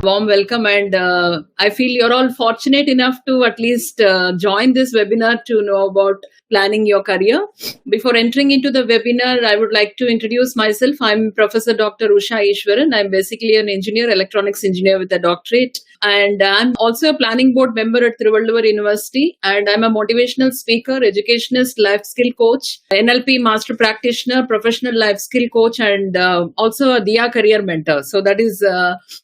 Warm welcome, and I feel you're all fortunate enough to at least join this webinar to know about planning your career. Before entering into the webinar, I would like to introduce myself. I'm Professor Dr. Usha Eswaran. I'm basically an engineer, electronics engineer with a doctorate, and I'm also a planning board member at Trivandrum University, and I'm a motivational speaker, educationist, life skill coach, NLP master practitioner, professional life skill coach, and also a Dheya career mentor. So that is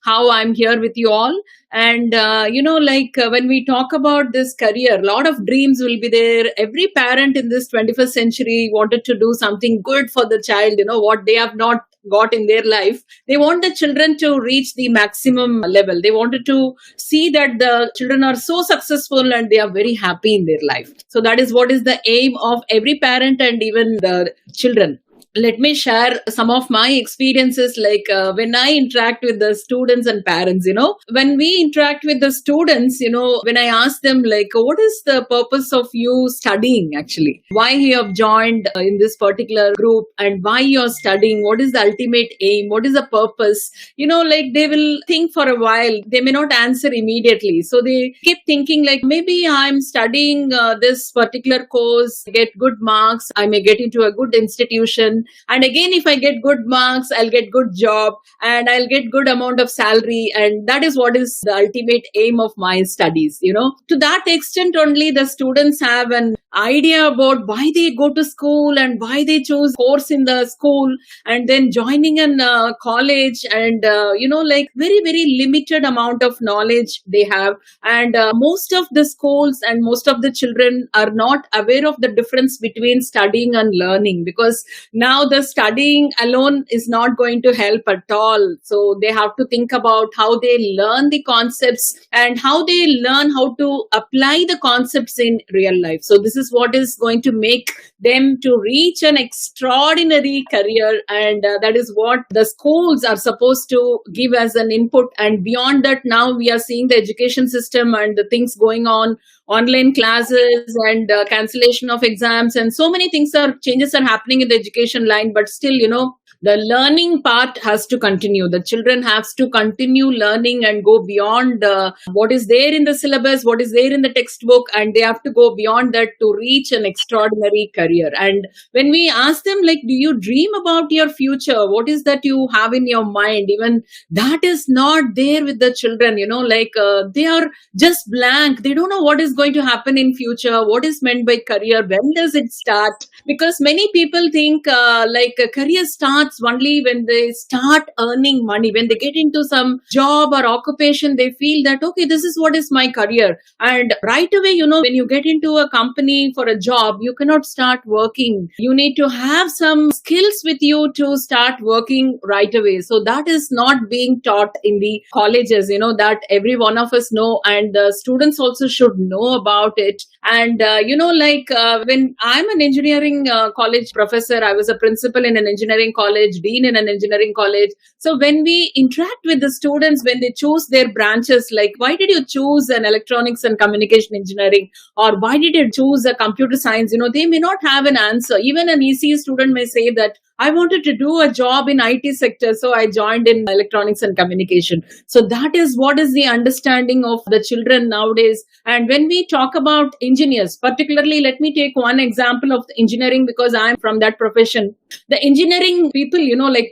how I'm here with you all. And, when we talk about this career, a lot of dreams will be there. Every parent in this 21st century wanted to do something good for the child, what they have not got in their life. They want the children to reach the maximum level. They wanted to see that the children are so successful and they are very happy in their life. So that is what is the aim of every parent and even the children. Let me share some of my experiences, when I interact with the students and parents, when we interact with the students, when I ask them, what is the purpose of you studying actually? Why you have joined in this particular group and why you're studying? What is the ultimate aim? What is the purpose? They will think for a while. They may not answer immediately. So they keep thinking maybe I'm studying this particular course, get good marks. I may get into a good institution. And again, if I get good marks, I'll get good job and I'll get good amount of salary. And that is what is the ultimate aim of my studies. To that extent only the students have an idea about why they go to school and why they choose course in the school and then joining in college and, very, very limited amount of knowledge they have. And most of the schools and most of the children are not aware of the difference between studying and learning, because now the studying alone is not going to help at all. So they have to think about how they learn the concepts and how they learn how to apply the concepts in real life. So this is what is going to make them to reach an extraordinary career. And that is what the schools are supposed to give as an input. And beyond that, now we are seeing the education system and the things going on, online classes and cancellation of exams, and so many changes are happening in the education line. But still, the learning part has to continue. The children have to continue learning and go beyond what is there in the syllabus, what is there in the textbook, and they have to go beyond that to reach an extraordinary career. And when we ask them, do you dream about your future? What is that you have in your mind? Even that is not there with the children, they are just blank. They don't know what is going to happen in future, what is meant by career, when does it start? Because many people think a career starts only when they start earning money. When they get into some job or occupation, they feel that, okay, this is what is my career. And right away, when you get into a company for a job, you cannot start working. You need to have some skills with you to start working right away. So that is not being taught in the colleges, that every one of us know, and the students also should know about it. And, when I'm an engineering college professor, I was a principal in an engineering college, dean in an engineering college. So when we interact with the students, when they choose their branches, why did you choose an electronics and communication engineering? Or why did you choose a computer science? They may not have an answer. Even an ECE student may say that I wanted to do a job in IT sector, so I joined in electronics and communication. So that is what is the understanding of the children nowadays. And when we talk about engineers, particularly, let me take one example of the engineering, because I'm from that profession. The engineering people,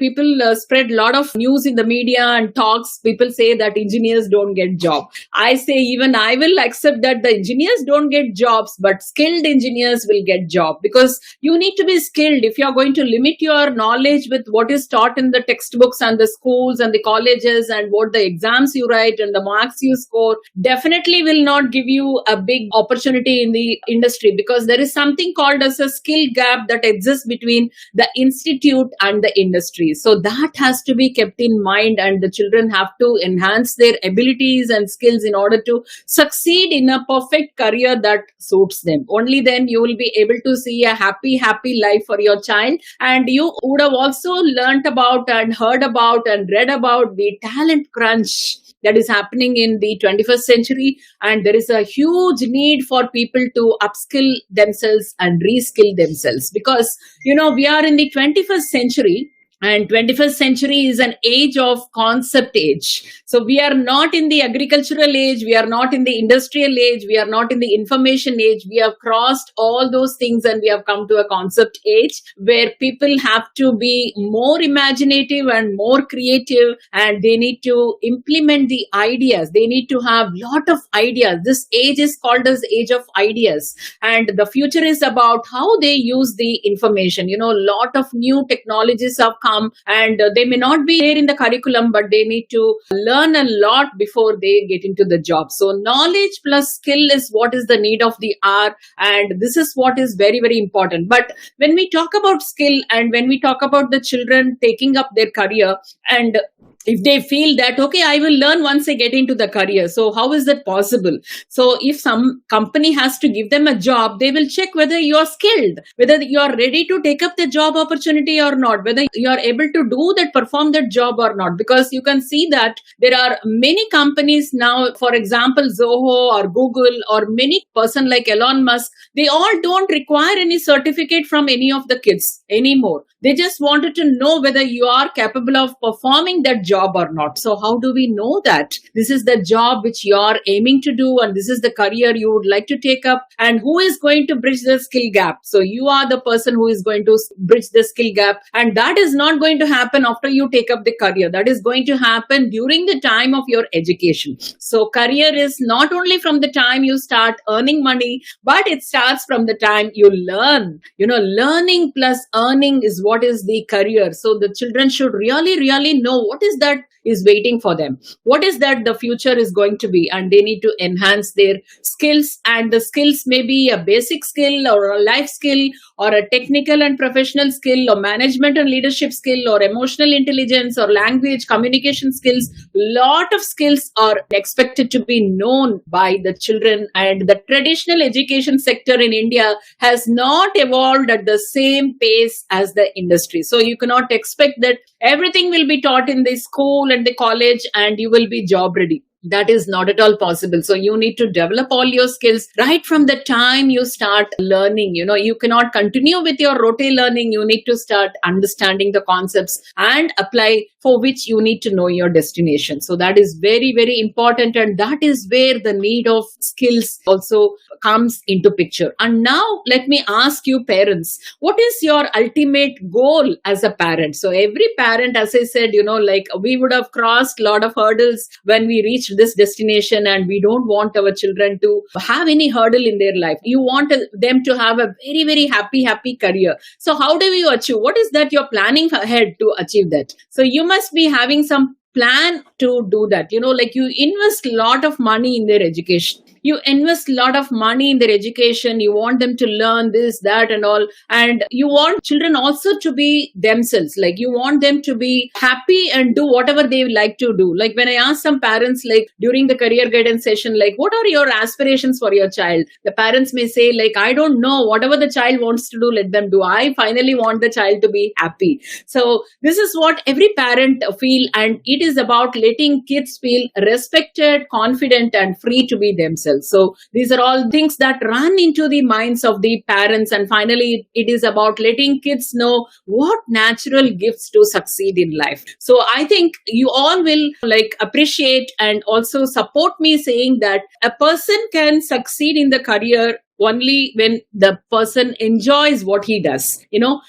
people spread a lot of news in the media and talks. People say that engineers don't get job. I say even I will accept that the engineers don't get jobs, but skilled engineers will get job, because you need to be skilled. If you're going to limit your knowledge with what is taught in the textbooks and the schools and the colleges and what the exams you write and the marks you score, definitely will not give you a big opportunity in the industry, because there is something called as a skill gap that exists between the institute and the industry. So that has to be kept in mind, and the children have to enhance their abilities and skills in order to succeed in a perfect career that suits them. Only then you will be able to see a happy life for your child. And you would have also learnt about and heard about and read about the talent crunch that is happening in the 21st century. And there is a huge need for people to upskill themselves and reskill themselves, because, we are in the 21st century. And 21st century is an age of concept age. So we are not in the agricultural age, we are not in the industrial age, we are not in the information age. We have crossed all those things and we have come to a concept age where people have to be more imaginative and more creative, and they need to implement the ideas. They need to have lot of ideas. This age is called as age of ideas, and the future is about how they use the information. Lot of new technologies have come, and they may not be there in the curriculum, but they need to learn a lot before they get into the job. So knowledge plus skill is what is the need of the hour, and this is what is very, very important. But when we talk about skill, and when we talk about the children taking up their career, and if they feel that, okay, I will learn once I get into the career. So how is that possible? So if some company has to give them a job, they will check whether you are skilled, whether you are ready to take up the job opportunity or not, whether you are able to do that, perform that job or not. Because you can see that there are many companies now, for example, Zoho or Google or many person like Elon Musk, they all don't require any certificate from any of the kids anymore. They just wanted to know whether you are capable of performing that job or not. So how do we know that this is the job which you are aiming to do, and this is the career you would like to take up, and who is going to bridge the skill gap? So you are the person who is going to bridge the skill gap, and that is not going to happen after you take up the career. That is going to happen during the time of your education. So career is not only from the time you start earning money, but it starts from the time you learn. Learning plus earning is what is the career. So the children should really, really know what is that is waiting for them, what is that the future is going to be, and they need to enhance their skills. And the skills may be a basic skill or a life skill or a technical and professional skill or management and leadership skill or emotional intelligence or language communication skills. Lot of skills are expected to be known by the children, and the traditional education sector in India has not evolved at the same pace as the industry. So you cannot expect that everything will be taught in the school and the college and you will be job ready. That is not at all possible. So you need to develop all your skills right from the time you start learning. You cannot continue with your rote learning. You need to start understanding the concepts and apply, for which you need to know your destination. So that is very, very important. And that is where the need of skills also comes into picture. And now let me ask you parents, what is your ultimate goal as a parent? So every parent, as I said, like we would have crossed a lot of hurdles when we reached this destination, and we don't want our children to have any hurdle in their life. You want them to have a very, very happy career. So how do you achieve? What is that you're planning ahead to achieve that? So you must be having some plan to do that. Like you invest a lot of money in their education. You invest a lot of money in their education. You want them to learn this, that, and all. And you want children also to be themselves. Like you want them to be happy and do whatever they like to do. Like when I ask some parents, like during the career guidance session, like what are your aspirations for your child? The parents may say, like, I don't know, whatever the child wants to do, let them do. I finally want the child to be happy. So this is what every parent feel, and it is about letting kids feel respected, confident, and free to be themselves. So these are all things that run into the minds of the parents. And finally, it is about letting kids know what natural gifts to succeed in life. So I think you all will appreciate and also support me saying that a person can succeed in the career only when the person enjoys what he does.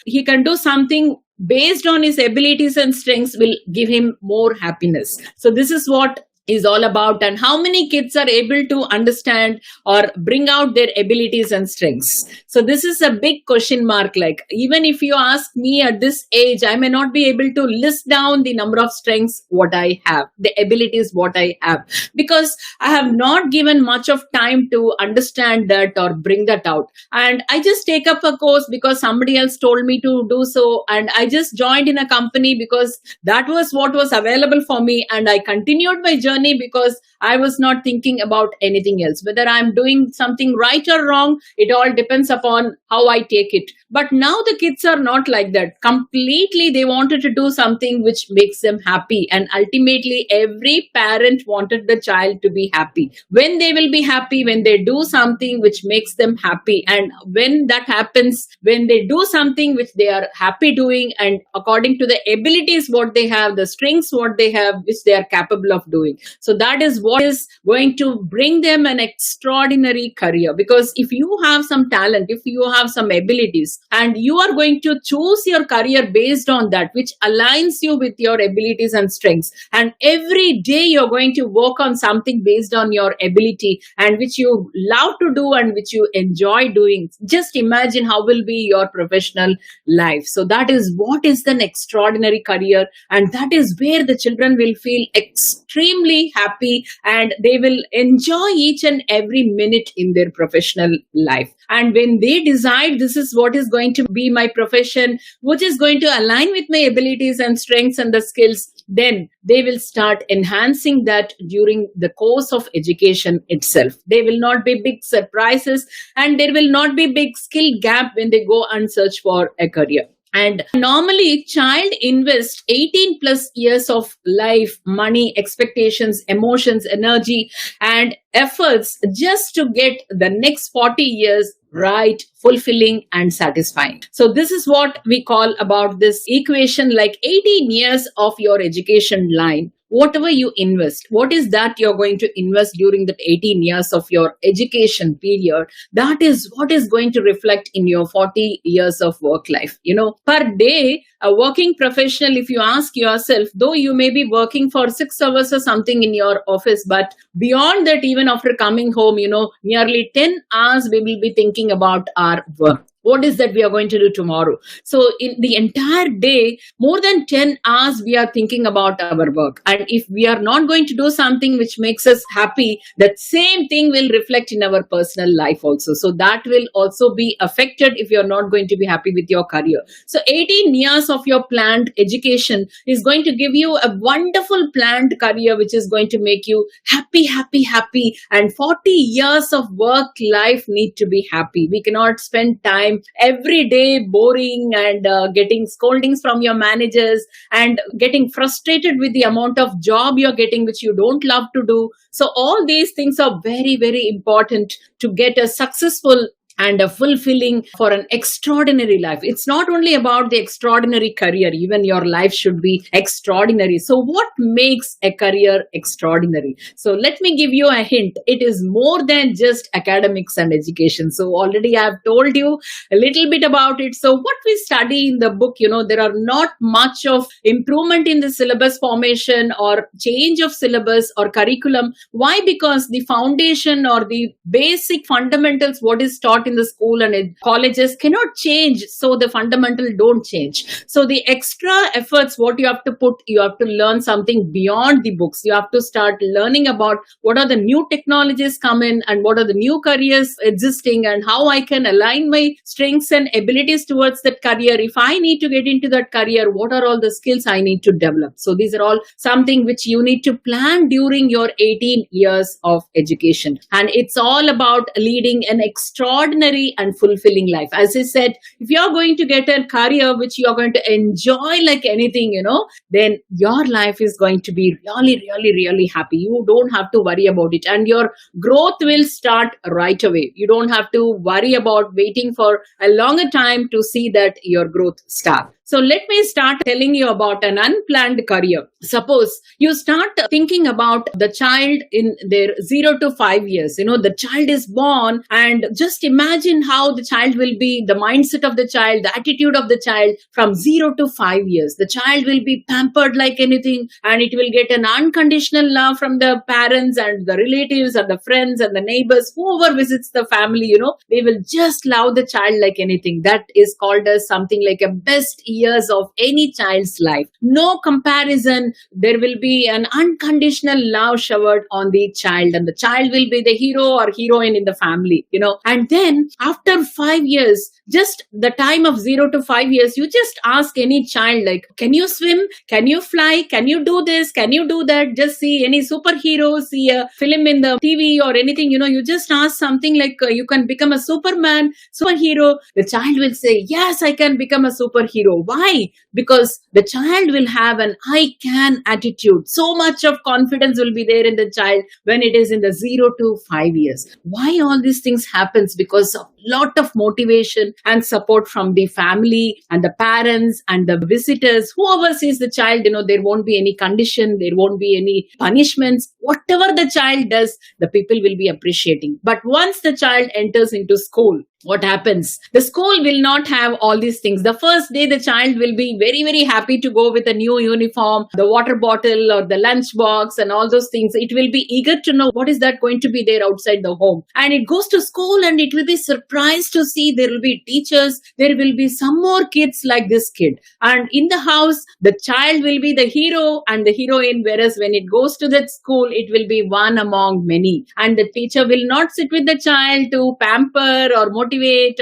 He can do something based on his abilities and strengths will give him more happiness. So this is what is all about, and how many kids are able to understand or bring out their abilities and strengths. So this is a big question mark. Like even if you ask me at this age, I may not be able to list down the number of strengths what I have, the abilities what I have, because I have not given much of time to understand that or bring that out. And I just take up a course because somebody else told me to do so, and I just joined in a company because that was what was available for me, and I continued my journey because I was not thinking about anything else. Whether I'm doing something right or wrong, it all depends upon how I take it. But now the kids are not like that. Completely, they wanted to do something which makes them happy. And ultimately, every parent wanted the child to be happy. When they will be happy, when they do something which makes them happy. And when that happens, when they do something which they are happy doing, and according to the abilities what they have, the strengths what they have, which they are capable of doing. So that is what is going to bring them an extraordinary career. Because if you have some talent, if you have some abilities, and you are going to choose your career based on that, which aligns you with your abilities and strengths, and every day you're going to work on something based on your ability and which you love to do and which you enjoy doing, just imagine how will be your professional life. So that is what is an extraordinary career, and that is where the children will feel extremely happy and they will enjoy each and every minute in their professional life. And when they decide this is what is going to be my profession, which is going to align with my abilities and strengths and the skills, then they will start enhancing that during the course of education itself. There will not be big surprises and there will not be big skill gap when they go and search for a career. And normally, child invests 18 plus years of life, money, expectations, emotions, energy, and efforts just to get the next 40 years right, fulfilling, and satisfying. So this is what we call about this equation, like 18 years of your education line. Whatever you invest, what is that you're going to invest during that 18 years of your education period? That is what is going to reflect in your 40 years of work life. Per day, a working professional, if you ask yourself, though you may be working for 6 hours or something in your office, but beyond that, even after coming home, nearly 10 hours we will be thinking about our work. What is that we are going to do tomorrow? So in the entire day, more than 10 hours, we are thinking about our work. And if we are not going to do something which makes us happy, that same thing will reflect in our personal life also. So that will also be affected if you're not going to be happy with your career. So 18 years of your planned education is going to give you a wonderful planned career, which is going to make you happy, happy, happy. And 40 years of work life need to be happy. We cannot spend time every day boring and getting scoldings from your managers and getting frustrated with the amount of job you're getting which you don't love to do. So all these things are very, very important to get a successful and a fulfilling for an extraordinary life. It's not only about the extraordinary career, even your life should be extraordinary. So what makes a career extraordinary? So let me give you a hint. It is more than just academics and education. So already I've told you a little bit about it. So what we study in the book, there are not much of improvement in the syllabus formation or change of syllabus or curriculum. Why? Because the foundation or the basic fundamentals, what is taught in the school and in colleges cannot change. So the fundamental don't change. So the extra efforts, what you have to put, you have to learn something beyond the books. You have to start learning about what are the new technologies come in and what are the new careers existing and how I can align my strengths and abilities towards that career. If I need to get into that career, what are all the skills I need to develop? So these are all something which you need to plan during your 18 years of education. And it's all about leading an extraordinary and fulfilling life. As I said, if you're going to get a career which you're going to enjoy like anything, then your life is going to be really, really, really happy. You don't have to worry about it. And your growth will start right away. You don't have to worry about waiting for a longer time to see that your growth start. So let me start telling you about an unplanned career. Suppose you start thinking about the child in their 0 to 5 years. The child is born, and just imagine how the child will be, the mindset of the child, the attitude of the child from 0 to 5 years. The child will be pampered like anything, and it will get an unconditional love from the parents and the relatives and the friends and the neighbors, whoever visits the family, they will just love the child like anything. That is called as something like a best year years of any child's life. No comparison. There will be an unconditional love showered on the child, and the child will be the hero or heroine in the family, And then after 5 years, just the time of 0 to 5 years, you just ask any child, like, can you swim? Can you fly? Can you do this? Can you do that? Just see any superhero, see a film in the TV or anything, you just ask something like, you can become a Superman, superhero. The child will say, yes, I can become a superhero. Why? Because the child will have an I can attitude. So much of confidence will be there in the child when it is in the 0 to 5 years. Why all these things happens? Because of lot of motivation and support from the family and the parents and the visitors. Whoever sees the child, there won't be any condition, there won't be any punishments. Whatever the child does, the people will be appreciating. But once the child enters into school, what happens? The school will not have all these things. The first day, the child will be very, very happy to go with a new uniform, the water bottle or the lunch box and all those things. It will be eager to know what is that going to be there outside the home. And it goes to school and it will be surprised to see there will be teachers. There will be some more kids like this kid. And in the house, the child will be the hero and the heroine. Whereas when it goes to that school, it will be one among many. And the teacher will not sit with the child to pamper or motivate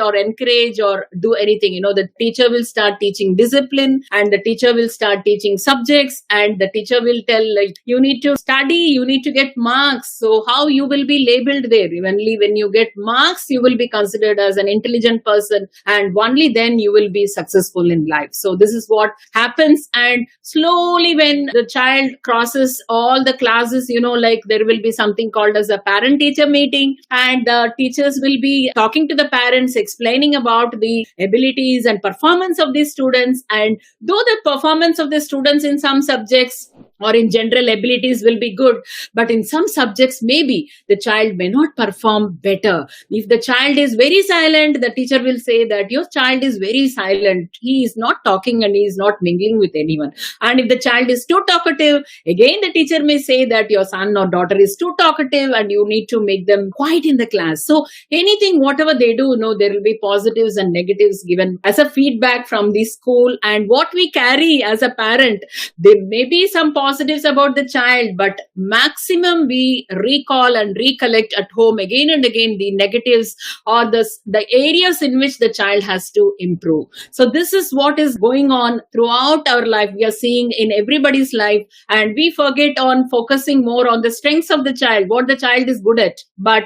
or encourage or do anything. The teacher will start teaching discipline and the teacher will start teaching subjects, and the teacher will tell, like, you need to study, you need to get marks. So how you will be labeled there? Only when you get marks, you will be considered as an intelligent person, and only then you will be successful in life. So this is what happens. And slowly when the child crosses all the classes, like there will be something called as a parent-teacher meeting, and the teachers will be talking to the parents, explaining about the abilities and performance of these students. And though the performance of the students in some subjects or in general abilities will be good, but in some subjects maybe the child may not perform better. If the child is very silent, the teacher will say that your child is very silent, he is not talking and he is not mingling with anyone. And if the child is too talkative, again the teacher may say that your son or daughter is too talkative and you need to make them quiet in the class. So anything, whatever they do, there will be positives and negatives given as a feedback from the school. And what we carry as a parent, there may be some positives about the child, but maximum we recall and recollect at home again and again the negatives or the areas in which the child has to improve. So this is what is going on throughout our life. We are seeing in everybody's life, and we forget on focusing more on the strengths of the child, what the child is good at, but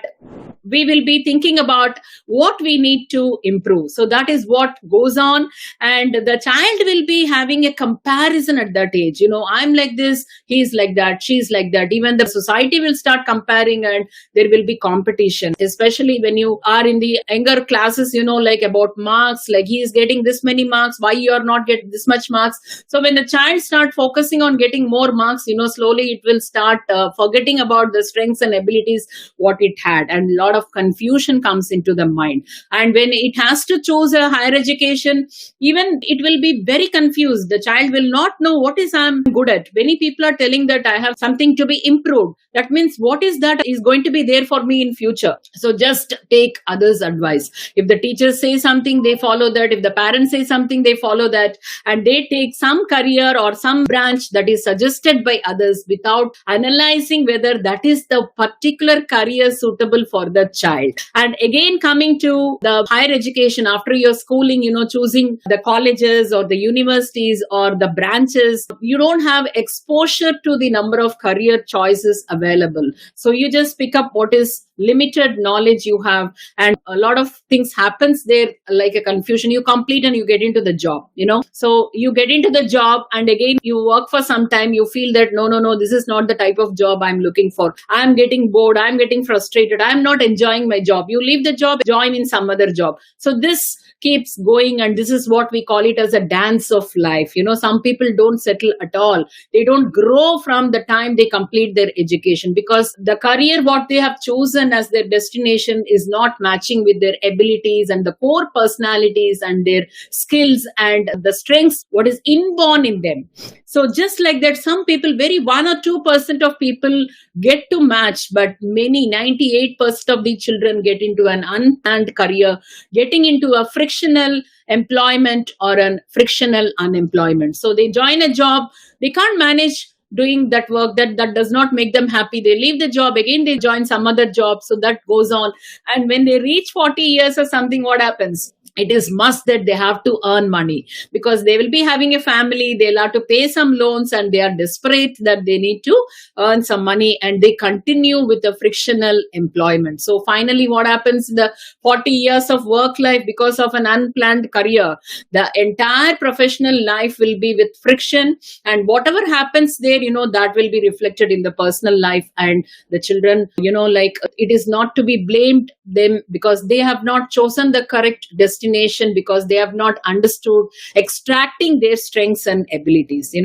we will be thinking about what we need to improve. So that is what goes on. And the child will be having a comparison at that age. I'm like this, he's like that, she's like that. Even the society will start comparing and there will be competition, especially when you are in the younger classes, like about marks, like he is getting this many marks, why you are not getting this much marks. So when the child start focusing on getting more marks, slowly it will start forgetting about the strengths and abilities what it had, and a lot of confusion comes into the mind. And when it has to choose a higher education, even it will be very confused. The child will not know what is I'm good at. Many people are telling that I have something to be improved. That means what is that is going to be there for me in future. So just take others' advice. If the teachers say something, they follow that. If the parents say something, they follow that. And they take some career or some branch that is suggested by others without analyzing whether that is the particular career suitable for the child. And again, coming to the higher education, after your schooling, choosing the colleges or the universities or the branches, you don't have exposure to the number of career choices available. So you just pick up what is limited knowledge you have, and a lot of things happens there, like a confusion. You complete and you get into the job, so you get into the job and again you work for some time. You feel that no, this is not the type of job I'm looking for. I'm getting bored, I'm getting frustrated, I'm not enjoying my job. You leave the job, join in some other job. So this keeps going, and this is what we call it as a dance of life. Some people don't settle at all. They don't grow from the time they complete their education, because the career what they have chosen chosen as their destination is not matching with their abilities and the core personalities and their skills and the strengths, what is inborn in them. So just like that, some people, very 1 or 2% of people get to match, but many 98% of the children get into an unplanned career, getting into a frictional employment or a frictional unemployment. So they join a job, they can't manage doing that work, that does not make them happy. They leave the job, again they join some other job, so that goes on. And when they reach 40 years or something, what happens? It is must that they have to earn money because they will be having a family, they'll have to pay some loans, and they are desperate that they need to earn some money, and they continue with the frictional employment. So finally what happens? The 40 years of work life, because of an unplanned career, the entire professional life will be with friction, and whatever happens there, that will be reflected in the personal life. And the children, like, it is not to be blamed them because they have not chosen the correct destination, because they have not understood extracting their strengths and abilities.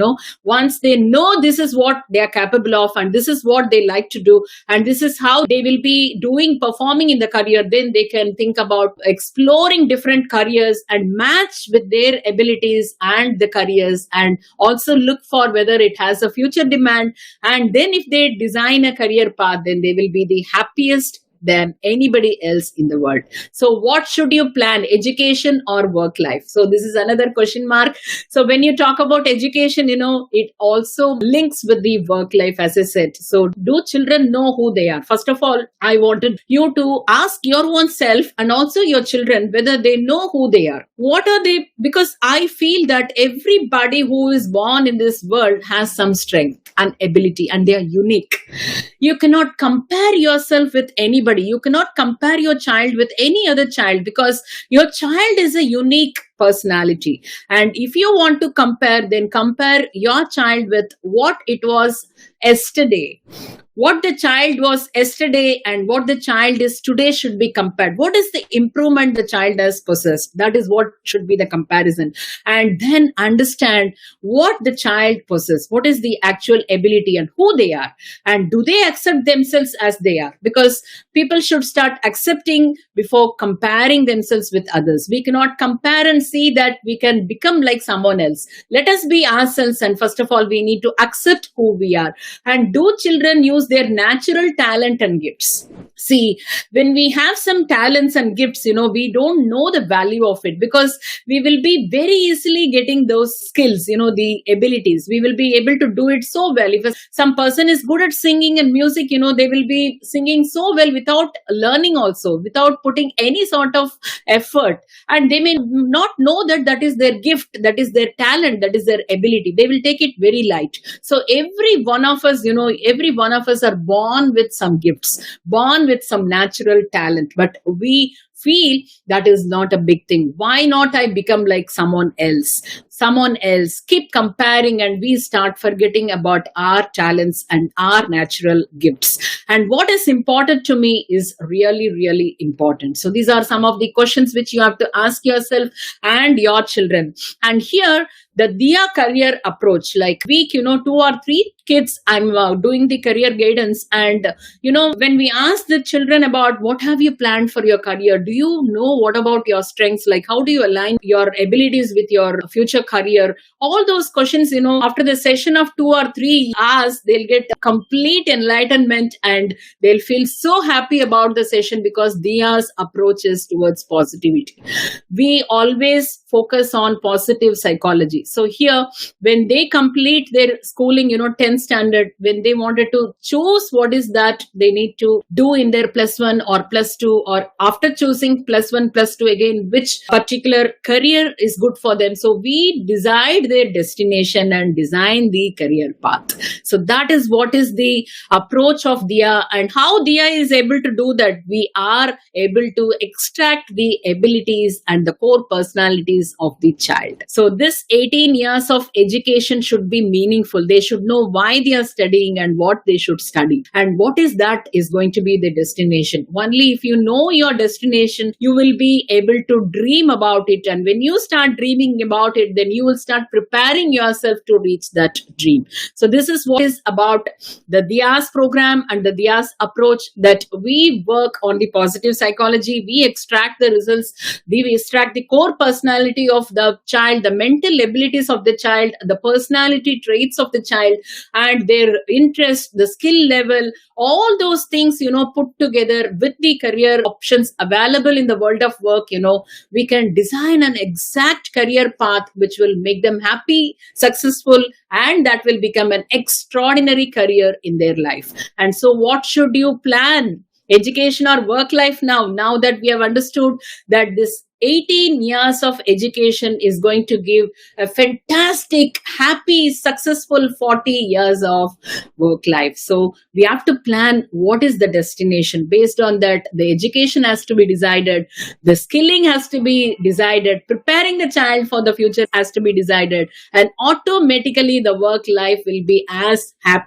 Once they know this is what they are capable of and this is what they like to do and this is how they will be performing in the career, then they can think about exploring different careers and match with their abilities and the careers, and also look for whether it has a future demand. And then if they design a career path, then they will be the happiest than anybody else in the world. So what should you plan, education or work life? So this is another question mark. So when you talk about education, it also links with the work life, as I said. So do children know who they are? First of all, I wanted you to ask your own self and also your children whether they know who they are. What are they? Because I feel that everybody who is born in this world has some strength and ability, and they are unique. You cannot compare yourself with anybody. You cannot compare your child with any other child because your child is a unique personality. And if you want to compare, then compare your child with what it was yesterday. What the child was yesterday and what the child is today should be compared. What is the improvement the child has possessed? That is what should be the comparison. And then understand what the child possesses, what is the actual ability and who they are. And do they accept themselves as they are? Because people should start accepting before comparing themselves with others. We cannot compare and see that we can become like someone else. Let us be ourselves, and first of all, we need to accept who we are. And do children use their natural talent and gifts? See, when we have some talents and gifts, we don't know the value of it because we will be very easily getting those skills, the abilities. We will be able to do it so well. If some person is good at singing and music, they will be singing so well without learning also, without putting any sort of effort. And they may not know that that is their gift, that is their talent, that is their ability. They will take it very light. So every one of us, every one of us are born with some gifts, born with some natural talent, but we feel that is not a big thing. Why not I become like someone else? Someone else. Keep comparing and we start forgetting about our talents and our natural gifts. And what is important to me is really, really important. So these are some of the questions which you have to ask yourself and your children. And here, the Dheya career approach, like week, 2 or 3 kids, I'm doing the career guidance. And, when we ask the children about what have you planned for your career, do you know what about your strengths? Like how do you align your abilities with your future career? All those questions, after the session of 2 or 3 hours, they'll get complete enlightenment and they'll feel so happy about the session because Dheya's approach is towards positivity. We always focus on positive psychology. So here, when they complete their schooling, 10th standard, when they wanted to choose what is that they need to do in their +1 or +2, or after choosing +1, +2, again, which particular career is good for them. So we decide their destination and design the career path. So that is what is the approach of Dheya, and how Dheya is able to do that. We are able to extract the abilities and the core personalities of the child. So this 80 18 years of education should be meaningful. They should know why they are studying and what they should study. And what is that is going to be the destination. Only if you know your destination, you will be able to dream about it. And when you start dreaming about it, then you will start preparing yourself to reach that dream. So this is what is about the Dheya's program and the Dheya's approach, that we work on the positive psychology. We extract the results. We extract the core personality of the child, the mental abilities of the child, the personality traits of the child, and their interest, the skill level, all those things, put together with the career options available in the world of work. We can design an exact career path which will make them happy, successful, and that will become an extraordinary career in their life. And so what should you plan? Education or work life now that we have understood that this 18 years of education is going to give a fantastic, happy, successful 40 years of work life. So we have to plan what is the destination. Based on that, the education has to be decided, the skilling has to be decided, preparing the child for the future has to be decided, and automatically the work life will be as happy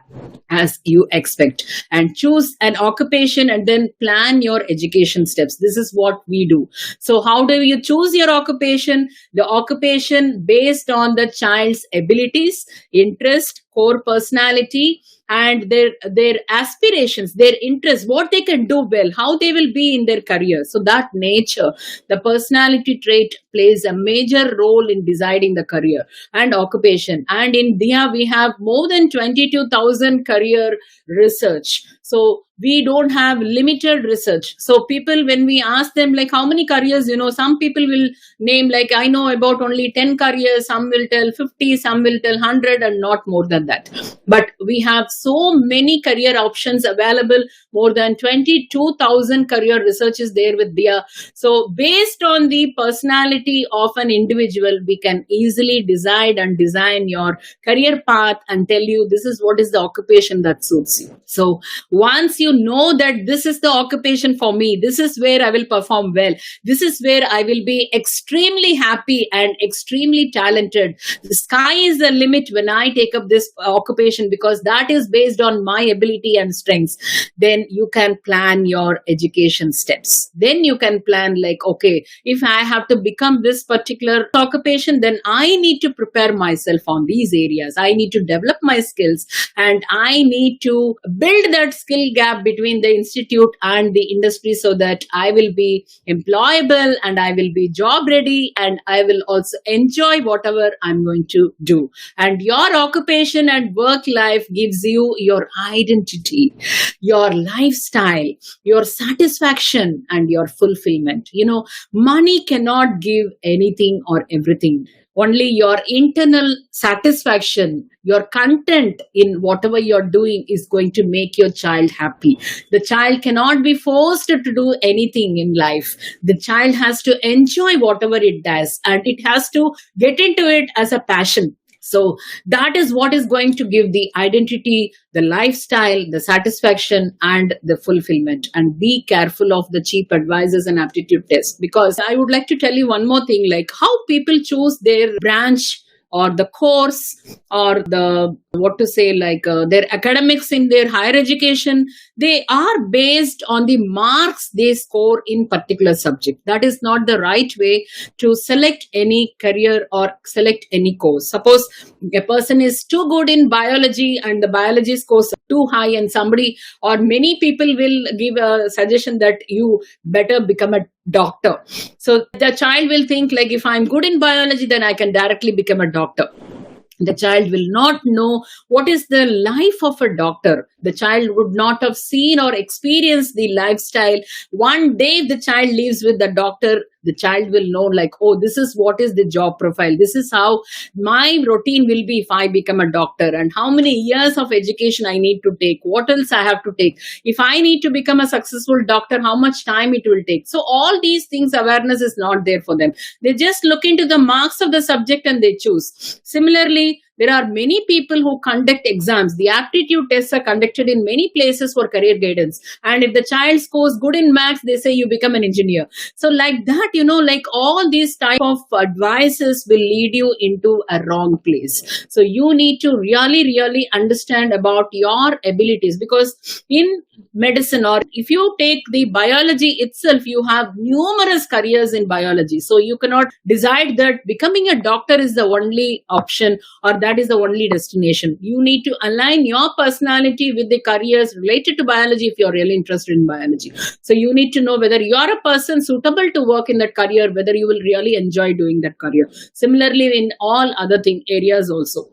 as you expect. And choose an occupation and then plan your education steps. This is what we do. So how do you choose your occupation? The occupation based on the child's abilities, interest, core personality, and their aspirations, their interests, what they can do well, how they will be in their career. So that nature, the personality trait plays a major role in deciding the career and occupation. And in Dheya, we have more than 22,000 career research. So we don't have limited research. So people, when we ask them like how many careers, some people will name like, I know about only 10 careers, some will tell 50, some will tell 100, and not more than that. But we have so many career options available. More than 22,000 career research is there with Dheya. So based on the personality of an individual, we can easily decide and design your career path and tell you this is what is the occupation that suits you. So once you know that this is the occupation for me, this is where I will perform well, this is where I will be extremely happy and extremely talented. The sky is the limit when I take up this occupation, because that is based on my ability and strengths. Then you can plan your education steps. Then you can plan like, okay, if I have to become this particular occupation, then I need to prepare myself on these areas. I need to develop my skills, and I need to build that skill gap between the institute and the industry so that I will be employable and I will be job ready and I will also enjoy whatever I'm going to do. And your occupation and work life gives you your identity, your lifestyle, your satisfaction, and your fulfillment. Money cannot give anything or everything. Only your internal satisfaction, your content in whatever you're doing is going to make your child happy. The child cannot be forced to do anything in life. The child has to enjoy whatever it does, and it has to get into it as a passion. So that is what is going to give the identity, the lifestyle, the satisfaction, and the fulfillment. And be careful of the cheap advices and aptitude tests, because I would like to tell you one more thing, like how people choose their branch or the course or their academics in their higher education. They are based on the marks they score in particular subject. That is not the right way to select any career or select any course. Suppose a person is too good in biology and the biology scores too high, and somebody or many people will give a suggestion that you better become a doctor. So the child will think like, if I'm good in biology, then I can directly become a doctor. The child will not know what is the life of a doctor. The child would not have seen or experienced the lifestyle. One day if the child lives with the doctor, the child will know like, oh, this is what is the job profile. This is how my routine will be if I become a doctor, and how many years of education I need to take. What else I have to take? If I need to become a successful doctor, how much time it will take? So all these things, awareness is not there for them. They just look into the marks of the subject and they choose. Similarly, There are many people who conduct exams. The aptitude tests are conducted in many places for career guidance. And if the child scores good in maths, they say you become an engineer. So like that, like all these type of advices will lead you into a wrong place. So you need to really, really understand about your abilities, because in medicine, or if you take the biology itself, you have numerous careers in biology. So you cannot decide that becoming a doctor is the only option or that is the only destination. You need to align your personality with the careers related to biology if you're really interested in biology. So you need to know whether you're a person suitable to work in that career, whether you will really enjoy doing that career. Similarly, in all other areas also.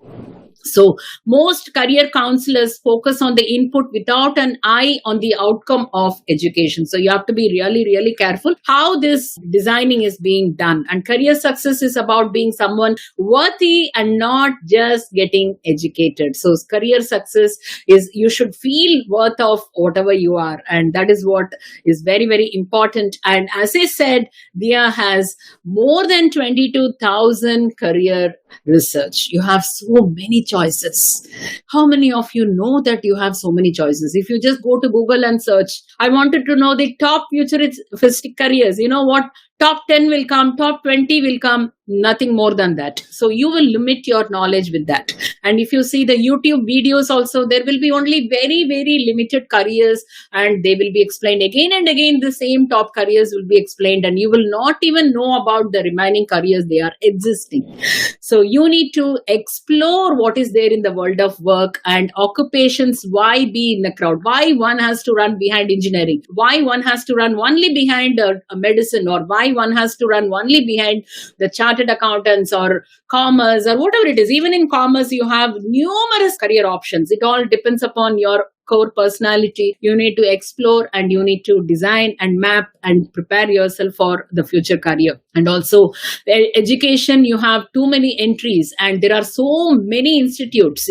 So most career counselors focus on the input without an eye on the outcome of education. So you have to be really, really careful how this designing is being done. And career success is about being someone worthy and not just getting educated. So career success is you should feel worth of whatever you are. And that is what is very, very important. And as I said, Dheya has more than 22,000 career research. You have so many choices. How many of you know that you have so many choices? If you just go to Google and search, I wanted to know the top futuristic careers, you know what? Top 10 will come, top 20 will come, nothing more than that. So you will limit your knowledge with that. And if you see the YouTube videos also, there will be only very, very limited careers, and they will be explained again and again. The same top careers will be explained, and you will not even know about the remaining careers they are existing. So you need to explore what is there in the world of work and occupations. Why be in the crowd? Why one has to run behind engineering? Why one has to run only behind a medicine? Or why one has to run only behind the chartered accountants or commerce or whatever it is? Even in commerce, you have numerous career options. It all depends upon your core personality. You need to explore and you need to design and map and prepare yourself for the future career. And also education, you have too many entries and there are so many institutes.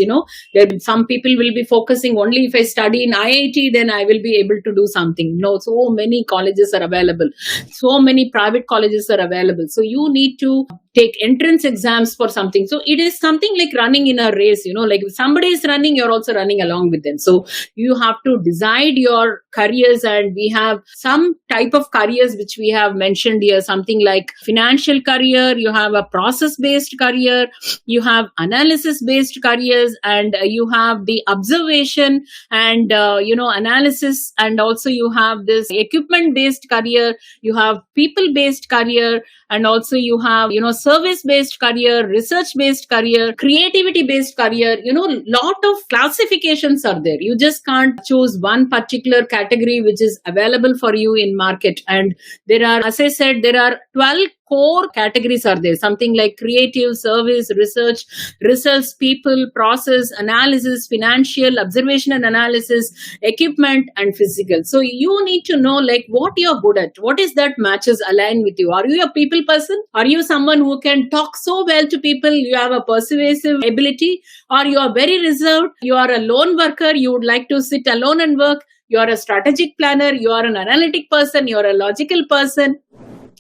Some people will be focusing only if I study in IIT, then I will be able to do something. No, so many colleges are available. So many private colleges are available. So you need to take entrance exams for something. So it is something like running in a race, like if somebody is running, you're also running along with them. So you have to decide your careers, and we have some type of careers which we have mentioned here, something like financial career, you have a process-based career, you have analysis-based careers, and you have the observation and, analysis, and also you have this equipment-based career, you have people-based career, and also you have, service-based career, research-based career, creativity-based career, lot of classifications are there. You just can't choose one particular category which is available for you in market. And there are, as I said, there are 12 core categories are there, something like creative, service, research, people, process, analysis, financial, observation and analysis, equipment, and physical. So you need to know like what you're good at, what is that matches align with you. Are you a people person? Are you someone who can talk so well to people? You have a persuasive ability, or you are very reserved? You are a lone worker. You would like to sit alone and work. You are a strategic planner. You are an analytic person. You are a logical person.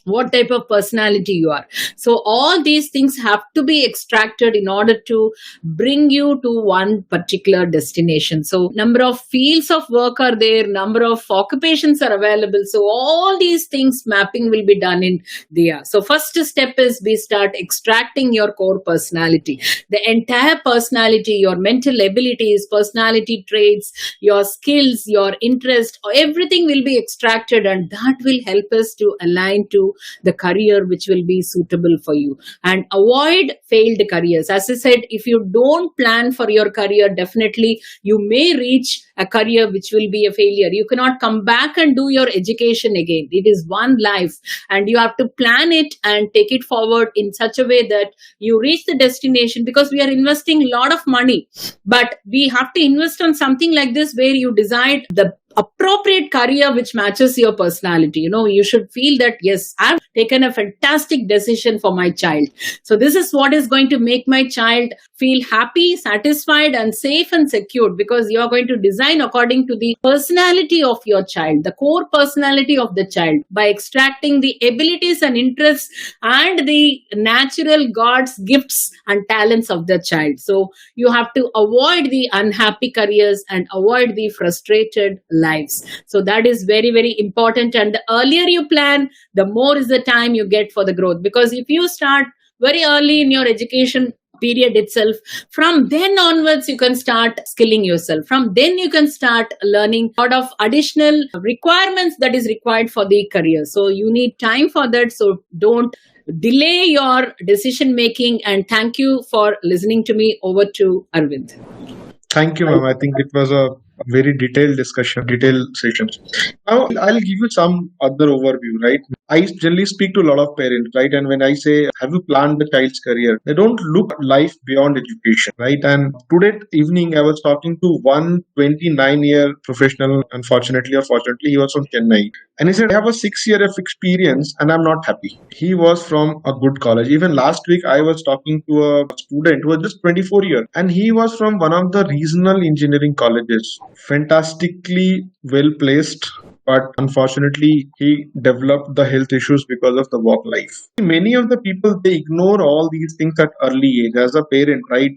What type of personality you are. So all these things have to be extracted in order to bring you to one particular destination. So number of fields of work are there, number of occupations are available. So all these things mapping will be done in Dheya. So first step is we start extracting your core personality. The entire personality, your mental abilities, personality traits, your skills, your interest, everything will be extracted, and that will help us to align to the career which will be suitable for you. And avoid failed careers. As I said, if you don't plan for your career, definitely you may reach a career which will be a failure. You cannot come back and do your education again. It is one life, and you have to plan it and take it forward in such a way that you reach the destination, because we are investing a lot of money, but we have to invest on something like this where you decide the appropriate career which matches your personality. You should feel that, yes, I've taken a fantastic decision for my child. So this is what is going to make my child feel happy, satisfied, and safe and secured, because you are going to design according to the personality of your child, the core personality of the child, by extracting the abilities and interests and the natural God's gifts and talents of the child. So you have to avoid the unhappy careers and avoid the frustrated lives. So that is very, very important. And the earlier you plan, the more is the time you get for the growth. Because if you start very early in your education period itself, from then onwards you can start skilling yourself. From then you can start learning a lot of additional requirements that is required for the career. So you need time for that. So don't delay your decision making. And thank you for listening to me. Over to Arvind. Thank you, ma'am. I think it was a very detailed discussion, detailed sessions. Now, I'll give you some other overview, right? I generally speak to a lot of parents, right? And when I say, have you planned the child's career? They don't look at life beyond education, right? And today evening, I was talking to one 29-year professional, unfortunately or fortunately, he was from Chennai. And he said, I have a 6 year of experience and I'm not happy. He was from a good college. Even last week, I was talking to a student who was just 24 years and he was from one of the regional engineering colleges. Fantastically well placed, but unfortunately he developed the health issues because of the work life. Many of the people, they ignore all these things at early age. As a parent, right,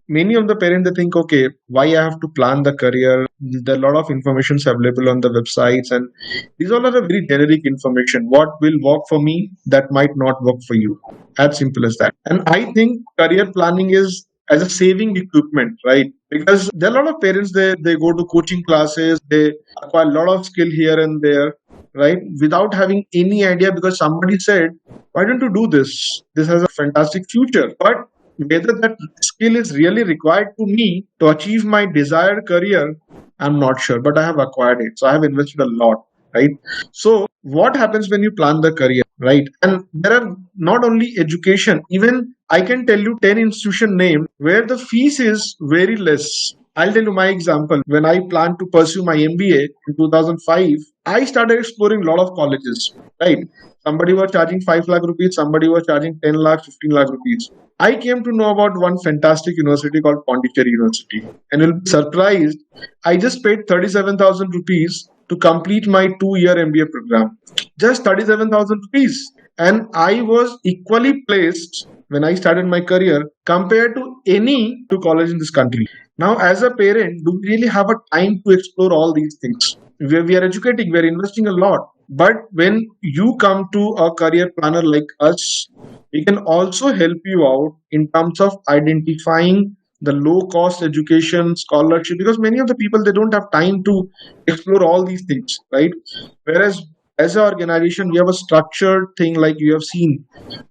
many of the parents, they think, okay, why I have to plan the career? There are a lot of information available on the websites and these all are a very generic information. What will work for me, that might not work for you. As simple as that. And I think career planning is as a saving equipment, right? Because there are a lot of parents, they go to coaching classes, they acquire a lot of skill here and there, right? Without having any idea, because somebody said, why don't you do this? This has a fantastic future. But whether that skill is really required to me to achieve my desired career, I'm not sure, but I have acquired it. So I have invested a lot, right? So what happens when you plan the career, right? And there are not only education, even I can tell you 10 institution name where the fees is very less. I'll tell you my example. When I planned to pursue my MBA in 2005, I started exploring a lot of colleges, right? Somebody was charging 5 lakh rupees, somebody was charging 10 lakh, 15 lakh rupees. I came to know about one fantastic university called Pondicherry University. And you'll be surprised, I just paid 37,000 rupees to complete my 2 year MBA program. Just 37,000 rupees. And I was equally placed when I started my career compared to any two college in this country. Now, as a parent, do we really have a time to explore all these things? We are educating, we are investing a lot. But when you come to a career planner like us, we can also help you out in terms of identifying the low cost education scholarship, because many of the people, they don't have time to explore all these things, right? Whereas as an organization, we have a structured thing like you have seen.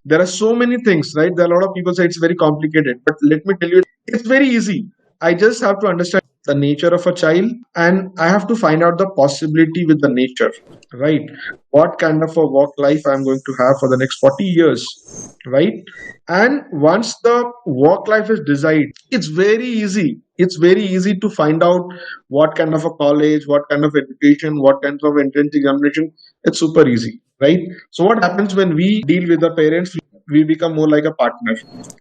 There are so many things, right? There are a lot of people say it's very complicated, but let me tell you, it's very easy. I just have to understand the nature of a child and I have to find out the possibility with the nature, right? What kind of a work life I'm going to have for the next 40 years, right? And once the work life is decided, it's very easy. It's very easy to find out what kind of a college, what kind of education, what kinds of entrance examination. It's super easy, right? So what happens when we deal with the parents? We become more like a partner,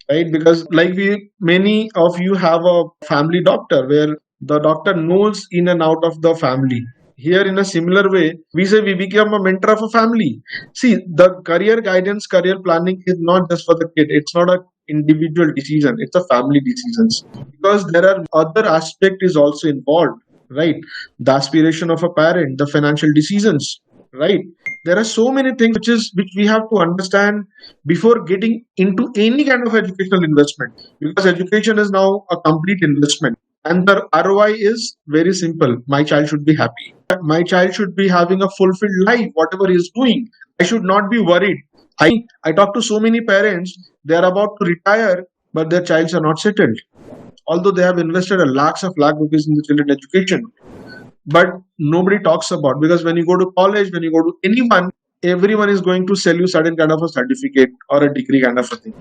right? Because like many of you have a family doctor where the doctor knows in and out of the family. Here, in a similar way, we say we become a mentor of a family. See, the career guidance, career planning is not just for the kid. It's not an individual decision. It's a family decisions, because there are other aspect is also involved, right? The aspiration of a parent, the financial decisions, right? There are so many things which we have to understand before getting into any kind of educational investment, because education is now a complete investment. And the ROI is very simple. My child should be happy. My child should be having a fulfilled life, whatever he is doing. I should not be worried. I talk to so many parents, they are about to retire, but their childs are not settled. Although they have invested a lakh rupees in the children education. But nobody talks about, because when you go to college, when you go to anyone, everyone is going to sell you certain kind of a certificate or a degree kind of a thing,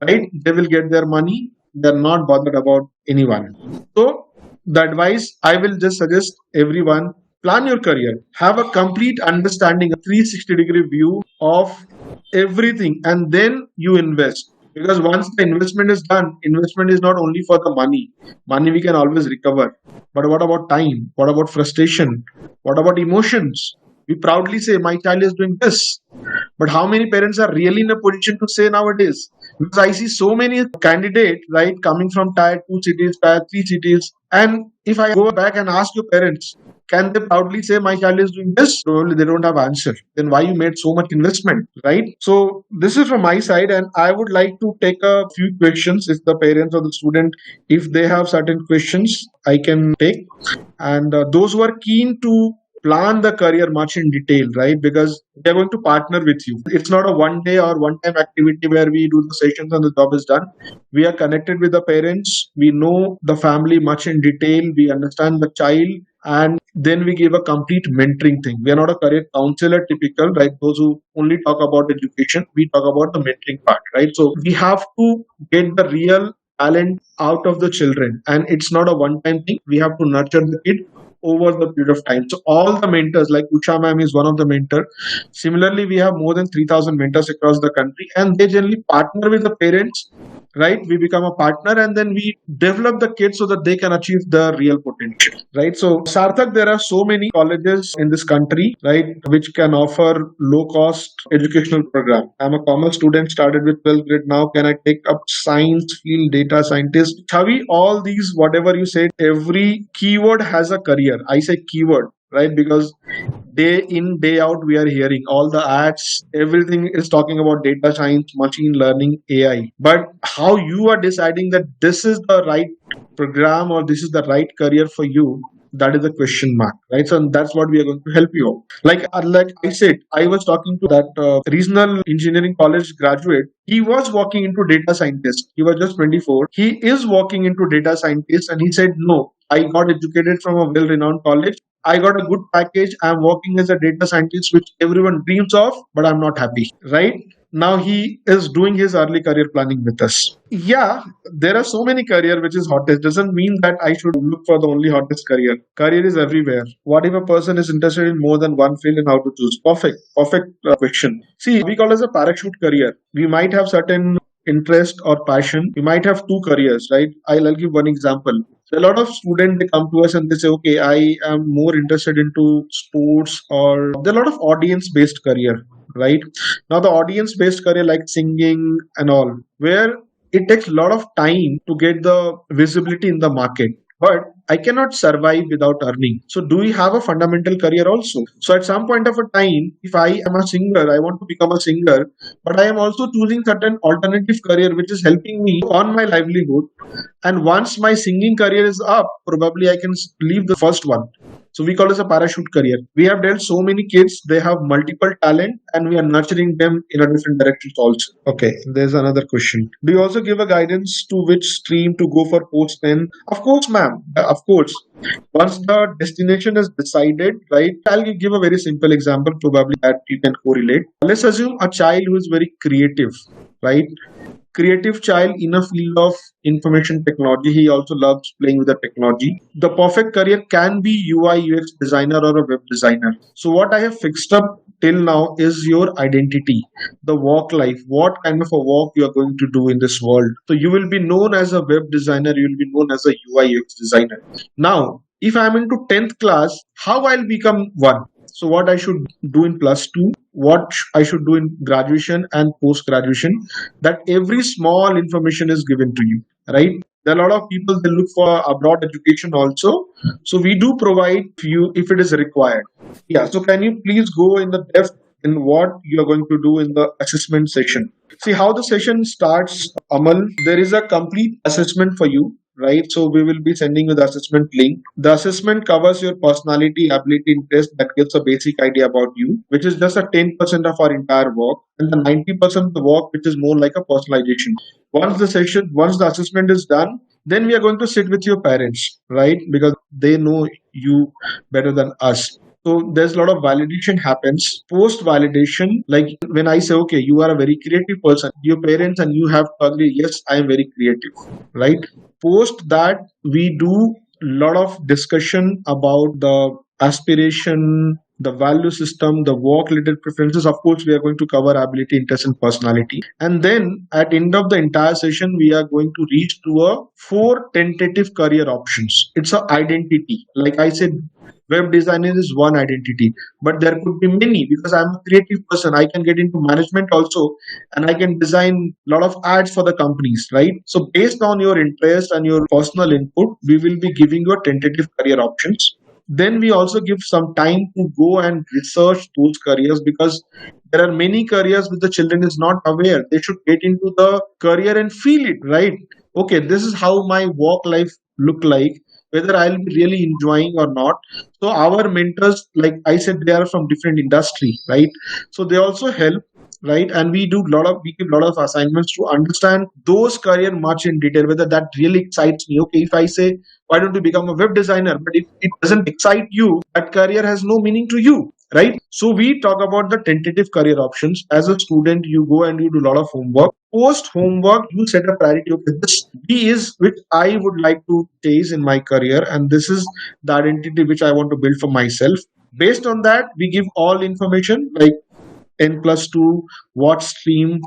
right? They will get their money. They're not bothered about anyone. So the advice I will just suggest everyone, Plan your career. Have a complete understanding, a 360-degree view of everything, and then you invest. Because once the investment is done, investment is not only for the money. Money we can always recover. But what about time? What about frustration? What about emotions? We proudly say, my child is doing this. But how many parents are really in a position to say nowadays? Because I see so many candidates, right, coming from tier 2 cities, tier 3 cities. And if I go back and ask your parents, can they proudly say my child is doing this? Probably they don't have answer. Then why you made so much investment, right? So this is from my side, and I would like to take a few questions if the parents or the student, if they have certain questions, I can take. And those who are keen to plan the career much in detail, right? Because they're going to partner with you. It's not a one day or one time activity where we do the sessions and the job is done. We are connected with the parents. We know the family much in detail. We understand the child, and then we give a complete mentoring thing. We are not a career counselor typical, right? Those who only talk about education, we talk about the mentoring part, right? So we have to get the real talent out of the children, and it's not a one time thing. We have to nurture the kid over the period of time. So all the mentors, like Usha ma'am is one of the mentor. Similarly, we have more than 3,000 mentors across the country, and they generally partner with the parents, right? We become a partner, and then we develop the kids so that they can achieve the real potential, right? So Sarthak, there are so many colleges in this country, right, which can offer low cost educational program. I'm a commerce student, started with 12th grade. Now can I take up science field, data scientist? Chavi, all these, whatever you said, every keyword has a career. I say keyword, right? Because day in, day out, we are hearing all the ads, everything is talking about data science, machine learning, AI. But how you are deciding that this is the right program or this is the right career for you, that is a question mark, right? So that's what we are going to help you out. Like I said, I was talking to that regional engineering college graduate. He was walking into data scientist. He was just 24. He is walking into data scientist, and he said, no, I got educated from a well-renowned college. I got a good package. I'm working as a data scientist, which everyone dreams of, but I'm not happy, right? Now he is doing his early career planning with us. Yeah, there are so many career which is hottest. Doesn't mean that I should look for the only hottest career. Career is everywhere. What if a person is interested in more than one field and how to choose? Perfect question. See, we call as a parachute career. We might have certain interest or passion. We might have two careers, right? I'll give one example. So a lot of students, they come to us and they say, okay, I am more interested into sports, or there are a lot of audience based career, right? Now the audience based career like singing and all, where it takes a lot of time to get the visibility in the market. But I cannot survive without earning. So do we have a fundamental career also? So at some point of a time, if I am a singer, I want to become a singer, but I am also choosing certain alternative career which is helping me on my livelihood. And once my singing career is up, probably I can leave the first one. So we call it a parachute career. We have dealt so many kids, they have multiple talent, and we are nurturing them in a different directions also. Okay, there's another question. Do you also give a guidance to which stream to go for post 10? Of course, ma'am. Of course. Once the destination is decided, right? I'll give a very simple example, probably that you can correlate. Let's assume a child who is very creative, right? Creative child in a field of information technology. He also loves playing with the technology. The perfect career can be UI UX designer or a web designer. So what I have fixed up till now is your identity, the work life, what kind of a work you are going to do in this world. So you will be known as a web designer, you will be known as a UI UX designer. Now, if I am into 10th class, how I'll become one? So what I should do in plus two, what I should do in graduation and post graduation, that every small information is given to you, right? There are a lot of people, they look for abroad education also. So we do provide you if it is required. Yeah. So can you please go in the depth in what you are going to do in the assessment session? See how the session starts, Amal. There is a complete assessment for you, right? So we will be sending you the assessment link. The assessment covers your personality, ability, interest, that gives a basic idea about you, which is just a 10% of our entire work, and the 90% of the work, which is more like a personalization. Once the assessment is done, then we are going to sit with your parents, right? Because they know you better than us. So there's a lot of validation happens. Post validation, like when I say, okay, you are a very creative person, your parents and you have to agree, yes, I am very creative, right? Post that, we do a lot of discussion about the aspiration, the value system, the work-related preferences. Of course, we are going to cover ability, interest, and personality. And then at end of the entire session, we are going to reach to a 4 tentative career options. It's a identity. Like I said, web designer is one identity, but there could be many because I'm a creative person. I can get into management also, and I can design a lot of ads for the companies, right? So based on your interest and your personal input, we will be giving you a tentative career options. Then we also give some time to go and research those careers, because there are many careers which the children is not aware. They should get into the career and feel it, right? Okay, this is how my work life look like, whether I'll be really enjoying or not. So our mentors, like I said, they are from different industry, right? So they also help, right? And we give a lot of assignments to understand those career much in detail, whether that really excites me. Okay, if I say, why don't you become a web designer? But if it doesn't excite you, that career has no meaning to you, right? So we talk about the tentative career options. As a student, you go and you do a lot of homework. Post homework, you set a priority. Okay, this B is which I would like to chase in my career, and this is the identity which I want to build for myself. Based on that, we give all information like N plus 2, what stream,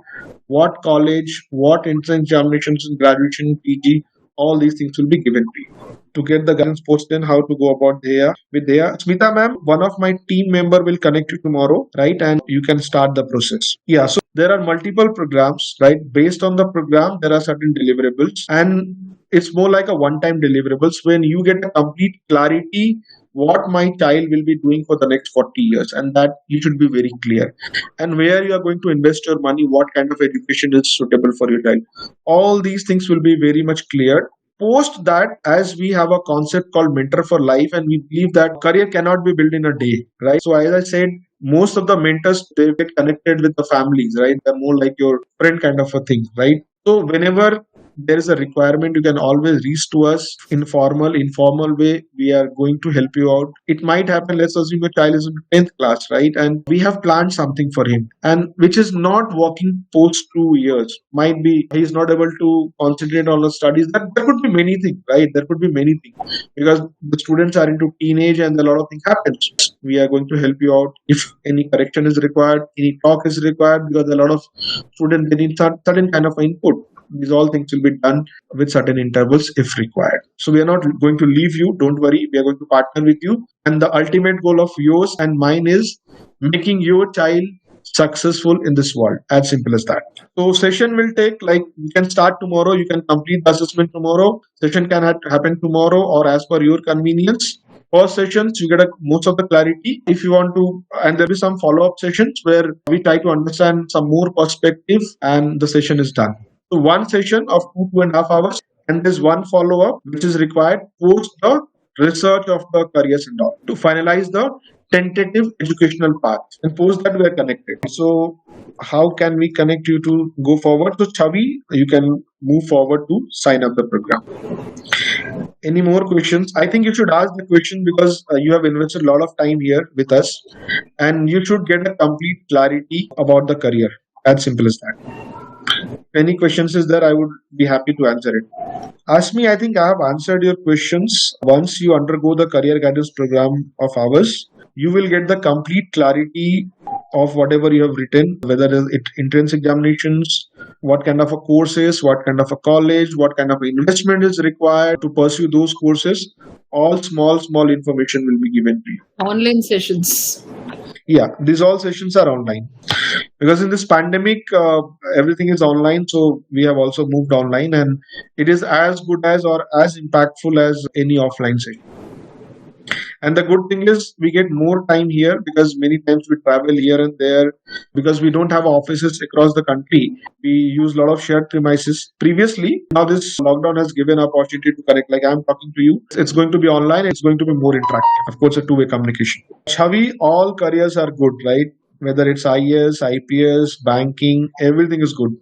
what college, what entrance examinations in graduation, PG, all these things will be given to you. To get the guidance post, then how to go about Dheya. With Dheya, Smita ma'am, one of my team member will connect you tomorrow, right? And you can start the process. Yeah, so there are multiple programs, right? Based on the program, there are certain deliverables, and it's more like a one-time deliverables when you get a complete clarity what my child will be doing for the next 40 years, and that you should be very clear, and where you are going to invest your money, what kind of education is suitable for your child. All these things will be very much clear. Post that, as we have a concept called mentor for life, and we believe that career cannot be built in a day, right? So as I said, most of the mentors, they get connected with the families, right? They're more like your friend kind of a thing, right? So whenever there is a requirement, you can always reach to us in informal way. We are going to help you out. It might happen, let's assume your child is in 10th class, right? And we have planned something for him, and which is not working post 2 years. Might be he's not able to concentrate on the studies. That there could be many things, right? There could be many things because the students are into teenage and a lot of things happens. We are going to help you out if any correction is required, any talk is required, because a lot of students, they need certain kind of input. These all things will be done with certain intervals if required. So we are not going to leave you. Don't worry. We are going to partner with you. And the ultimate goal of yours and mine is making your child successful in this world. As simple as that. So session will take, like, you can start tomorrow. You can complete the assessment tomorrow. Session can happen tomorrow or as per your convenience. First sessions, you get most of the clarity. If you want to, and there will be some follow-up sessions where we try to understand some more perspective, and the session is done. So one session of 2.5 hours, and there's one follow-up which is required post the research of the careers and all to finalize the tentative educational path. And post that we are connected. So how can we connect you to go forward? So Chavi, you can move forward to sign up the program. Any more questions? I think you should ask the question because you have invested a lot of time here with us, and you should get a complete clarity about the career. As simple as that. Any questions is there, I would be happy to answer it. Ask me, I think I have answered your questions. Once you undergo the career guidance program of ours, you will get the complete clarity of whatever you have written, whether it entrance examinations, what kind of a courses, what kind of a college, what kind of investment is required to pursue those courses. All small information will be given to you. Online sessions. Yeah, these all sessions are online. Because in this pandemic, everything is online, so we have also moved online, and it is as good as or as impactful as any offline session. And the good thing is we get more time here because many times we travel here and there because we don't have offices across the country. We use a lot of shared premises previously. Now this lockdown has given opportunity to connect. Like I'm talking to you, it's going to be online. It's going to be more interactive. Of course, a two-way communication. Chavi, all careers are good, right? Whether it's IAS, IPS, banking, everything is good.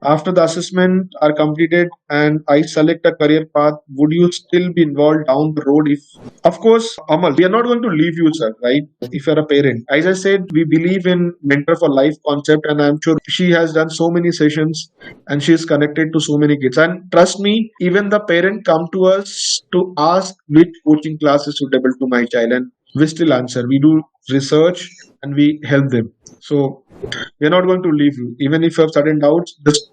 After the assessment are completed and I select a career path, would you still be involved down the road? If, of course, Amal, we are not going to leave you, sir, right? If you're a parent. As I said, we believe in mentor for life concept, and I'm sure she has done so many sessions and she is connected to so many kids. And trust me, even the parent come to us to ask which coaching class is suitable to my child. And we still answer. We do research and we help them. So we're not going to leave you. Even if you have certain doubts, just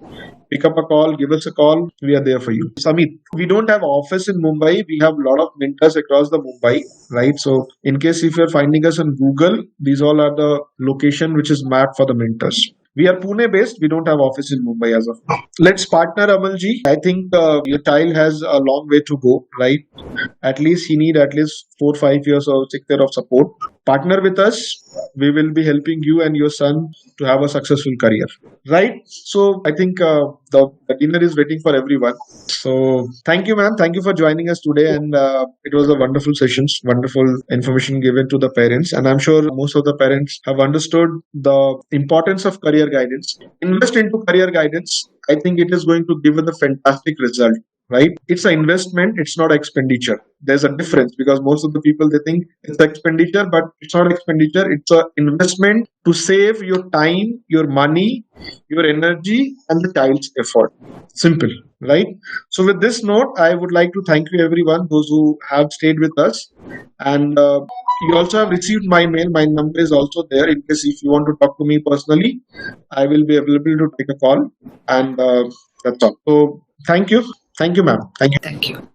pick up a call, give us a call. We are there for you. Samit, we don't have office in Mumbai. We have a lot of mentors across the Mumbai, right? So in case if you're finding us on Google, these all are the location which is mapped for the mentors. We are Pune based. We don't have office in Mumbai as of now. Let's partner Amalji. I think your child has a long way to go, right? At least he need at least 4-5 years or 6 years of support. Partner with us. We will be helping you and your son to have a successful career, right? So I think the dinner is waiting for everyone. So thank you, ma'am. Thank you for joining us today, and it was a wonderful session, wonderful information given to the parents, and I'm sure most of the parents have understood the importance of career guidance. Invest into career guidance. I think it is going to give us a fantastic result. Right? It's an investment, it's not expenditure. There's a difference because most of the people they think it's expenditure, but it's not expenditure, it's an investment to save your time, your money, your energy, and the child's effort. Simple, right? So, with this note, I would like to thank you, everyone, those who have stayed with us. And you also have received my mail. My number is also there. In case if you want to talk to me personally, I will be available to take a call. And that's all. So, thank you. Thank you, ma'am. Thank you. Thank you.